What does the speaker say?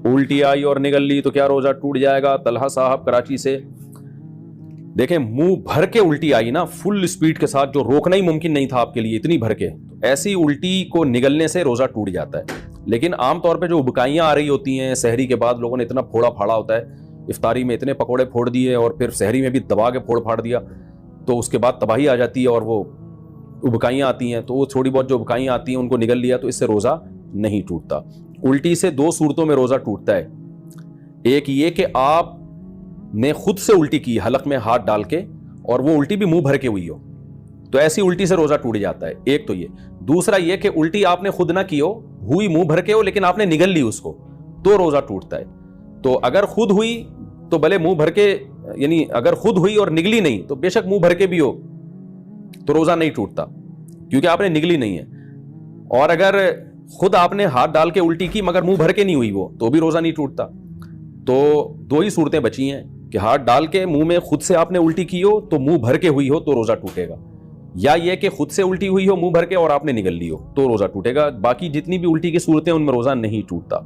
الٹی آئی اور نگل لی تو کیا روزہ ٹوٹ جائے گا؟ طلحہ صاحب کراچی سے، دیکھیں منہ بھر کے الٹی آئی نا، فل اسپیڈ کے ساتھ، جو روکنا ہی ممکن نہیں تھا آپ کے لیے، اتنی بھر کے، ایسی الٹی کو نگلنے سے روزہ ٹوٹ جاتا ہے۔ لیکن عام طور پہ جو ابکائیاں آ رہی ہوتی ہیں، سحری کے بعد لوگوں نے اتنا پھوڑا پھاڑا ہوتا ہے، افطاری میں اتنے پکوڑے پھوڑ دیے اور پھر سحری میں بھی دبا کے پھوڑ پھاڑ دیا، تو اس کے بعد تباہی آ جاتی ہے اور وہ ابکائیاں آتی ہیں، تو وہ تھوڑی بہت جو ابکائیاں آتی ہیں ان کو نگل لیا تو اس سے روزہ نہیں ٹوٹتا۔ الٹی سے دو صورتوں میں روزہ ٹوٹتا ہے، ایک یہ کہ آپ نے خود سے الٹی کی حلق میں ہاتھ ڈال کے اور وہ الٹی بھی منہ بھر کے ہوئی ہو، تو ایسی الٹی سے روزہ ٹوٹ جاتا ہے، ایک تو یہ۔ دوسرا یہ کہ الٹی آپ نے خود نہ کی ہو، ہوئی منہ بھر کے ہو لیکن آپ نے نگل لی اس کو، تو روزہ ٹوٹتا ہے۔ تو اگر خود ہوئی تو بھلے منہ بھر کے، یعنی اگر خود ہوئی اور نگلی نہیں تو بے شک منہ بھر کے بھی ہو تو روزہ نہیں ٹوٹتا، کیونکہ آپ نے نگلی نہیں ہے۔ اور اگر خود آپ نے ہاتھ ڈال کے الٹی کی مگر منہ بھر کے نہیں ہوئی وہ، تو بھی روزہ نہیں ٹوٹتا۔ تو دو ہی صورتیں بچی ہیں کہ ہاتھ ڈال کے منہ میں خود سے آپ نے الٹی کی ہو تو منہ بھر کے ہوئی ہو تو روزہ ٹوٹے گا، یا یہ کہ خود سے الٹی ہوئی ہو منہ بھر کے اور آپ نے نگل لی ہو تو روزہ ٹوٹے گا۔ باقی جتنی بھی الٹی کی صورتیں ان میں روزہ نہیں ٹوٹتا۔